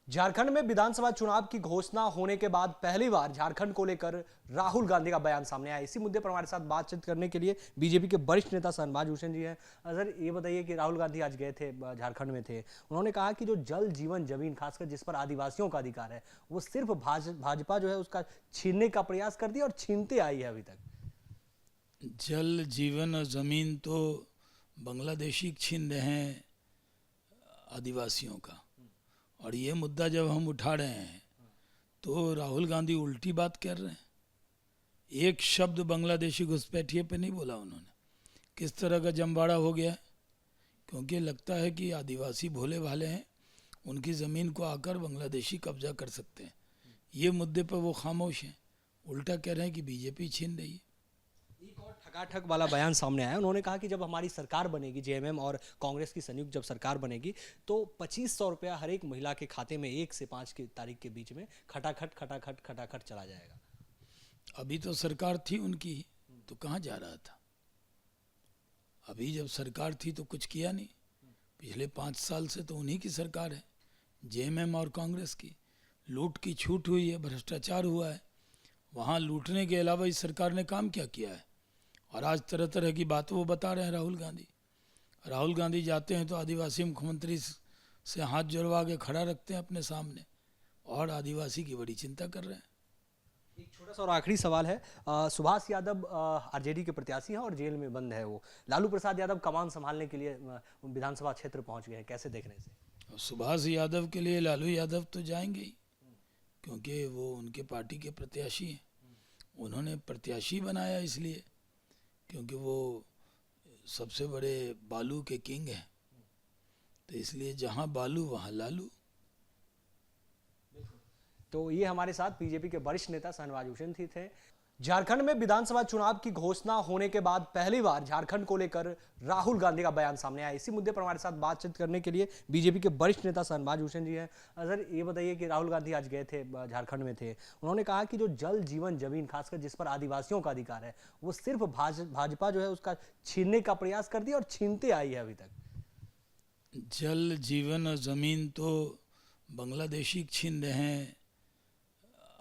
झारखंड में विधानसभा चुनाव की घोषणा होने के बाद पहली बार झारखंड को लेकर राहुल गांधी का बयान सामने आया। इसी मुद्दे पर हमारे साथ बातचीत करने के लिए बीजेपी के वरिष्ठ नेता शहनवाज हुसैन जी हैं। सर, ये बताइए कि राहुल गांधी आज गए थे, झारखंड में थे। उन्होंने कहा कि जो जल जीवन जमीन खासकर जिस पर आदिवासियों का अधिकार है वो सिर्फ भाजपा जो है उसका छीनने का प्रयास कर दिया और छीनते आई है अभी तक। जल जीवन और ज़मीन तो बांग्लादेशी छीन रहे हैं आदिवासियों का, और ये मुद्दा जब हम उठा रहे हैं तो राहुल गांधी उल्टी बात कर रहे हैं। एक शब्द बांग्लादेशी घुसपैठिए पे नहीं बोला उन्होंने। किस तरह का जमवाड़ा हो गया है, क्योंकि लगता है कि आदिवासी भोले भाले हैं, उनकी ज़मीन को आकर बांग्लादेशी कब्जा कर सकते हैं। ये मुद्दे पर वो खामोश हैं, उल्टा कह रहे हैं कि बीजेपी छीन रही है। एक और ठगाठग वाला बयान सामने आया। उन्होंने कहा कि जब हमारी सरकार बनेगी, जेएमएम और कांग्रेस की संयुक्त जब सरकार बनेगी तो 2500 रुपया हर एक महिला के खाते में 1 से 5 की तारीख के बीच में खटाखट खटाखट खटाखट चला जाएगा। अभी तो सरकार थी उनकी, तो कहाँ जा रहा था? अभी जब सरकार थी तो कुछ किया नहीं। पिछले 5 साल से तो उन्हीं की सरकार है, जेएमएम और कांग्रेस की। लूट की छूट हुई है, भ्रष्टाचार हुआ है। वहाँ लूटने के अलावा इस सरकार ने काम क्या किया है? और आज तरह तरह की बात वो बता रहे हैं राहुल गांधी जाते हैं तो आदिवासी मुख्यमंत्री से हाथ जोड़वा के खड़ा रखते हैं अपने सामने, और आदिवासी की बड़ी चिंता कर रहे हैं। एक छोटा सा और आखिरी सवाल है। सुभाष यादव आरजेडी के प्रत्याशी हैं और जेल में बंद है वो। लालू प्रसाद यादव कमान संभालने के लिए विधानसभा क्षेत्र पहुंच गए हैं, कैसे देख रहे हैं इसे? और सुभाष यादव के लिए लालू यादव तो जाएंगे ही, क्योंकि वो उनके पार्टी के प्रत्याशी हैं। उन्होंने प्रत्याशी बनाया इसलिए क्योंकि वो सबसे बड़े बालू के किंग हैं, तो इसलिए जहां बालू वहां लालू। तो ये हमारे साथ बीजेपी के वरिष्ठ नेता शहनवाज हुसैन जी थे। झारखंड में विधानसभा चुनाव की घोषणा होने के बाद पहली बार झारखंड को लेकर राहुल गांधी का बयान सामने आया। इसी मुद्दे पर हमारे साथ बातचीत करने के लिए बीजेपी के वरिष्ठ नेता शहनवाज हुसैन जी हैं। सर, ये बताइए कि राहुल गांधी आज गए थे, झारखंड में थे। उन्होंने कहा कि जो जल जीवन जमीन खासकर जिस पर आदिवासियों का अधिकार है वो सिर्फ भाजपा जो है उसका छीनने का प्रयास कर दिया और छीनते आई है अभी तक। जल जीवन और ज़मीन तो बांग्लादेशी छीन रहे हैं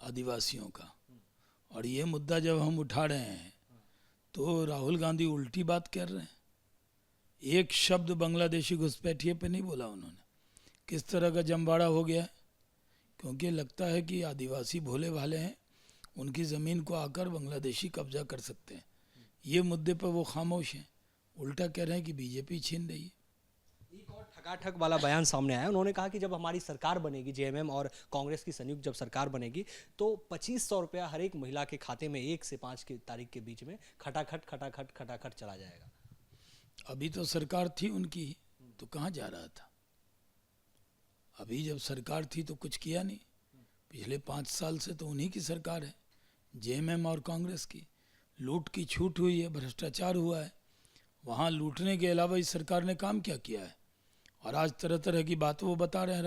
आदिवासियों का, और ये मुद्दा जब हम उठा रहे हैं तो राहुल गांधी उल्टी बात कर रहे हैं। एक शब्द बांग्लादेशी घुसपैठिए पे नहीं बोला उन्होंने। किस तरह का जमवाड़ा हो गया है, क्योंकि लगता है कि आदिवासी भोले भाले हैं, उनकी ज़मीन को आकर बांग्लादेशी कब्जा कर सकते हैं। ये मुद्दे पर वो खामोश हैं, उल्टा कह रहे हैं कि बीजेपी छीन रही है। एक और ठगाठग वाला बयान सामने आया। उन्होंने कहा कि जब हमारी सरकार बनेगी, जेएमएम और कांग्रेस की संयुक्त जब सरकार बनेगी तो 2500 रुपया हर एक महिला के खाते में 1 से 5 की तारीख के बीच में खटाखट खटाखट खटाखट चला जाएगा। अभी तो सरकार थी उनकी, तो कहाँ जा रहा था? अभी जब सरकार थी तो कुछ किया नहीं। पिछले 5 साल से तो उन्हीं की सरकार है, जेएमएम और कांग्रेस की। लूट की छूट हुई है, भ्रष्टाचार हुआ है। वहाँ लूटने के अलावा इस सरकार ने काम क्या किया है? और आज तरह तरह की बात वो बता रहे हैं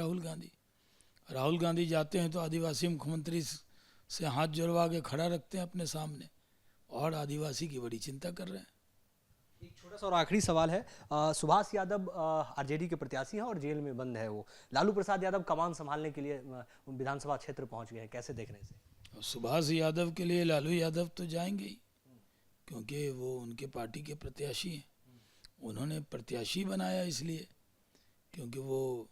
राहुल गांधी जाते हैं तो आदिवासी मुख्यमंत्री से हाथ जोड़वा के खड़ा रखते हैं अपने सामने, और आदिवासी की बड़ी चिंता कर रहे हैं। एक छोटा सा और आखिरी सवाल है। सुभाष यादव आरजेडी के प्रत्याशी हैं और जेल में बंद है वो। लालू प्रसाद यादव कमान संभालने के लिए विधानसभा क्षेत्र पहुंच गए हैं, कैसे देख रहे हैं इसे? और सुभाष यादव के लिए लालू यादव तो जाएंगे ही, क्योंकि वो उनके पार्टी के प्रत्याशी हैं। उन्होंने प्रत्याशी बनाया इसलिए क्योंकि वो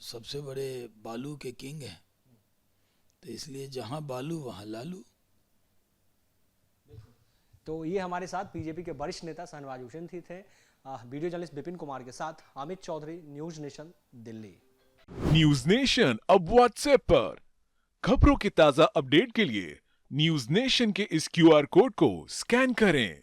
सबसे बड़े बालू के किंग हैं, तो इसलिए जहां बालू वहां लालू। तो ये हमारे साथ बीजेपी के वरिष्ठ नेता शहनवाज हुसैन जी थे। वीडियो जर्नलिस्ट विपिन कुमार के साथ अमित चौधरी, न्यूज नेशन, दिल्ली। न्यूज नेशन अब व्हाट्सएप पर खबरों के ताजा अपडेट के लिए न्यूज नेशन के इस क्यूआर कोड को स्कैन करें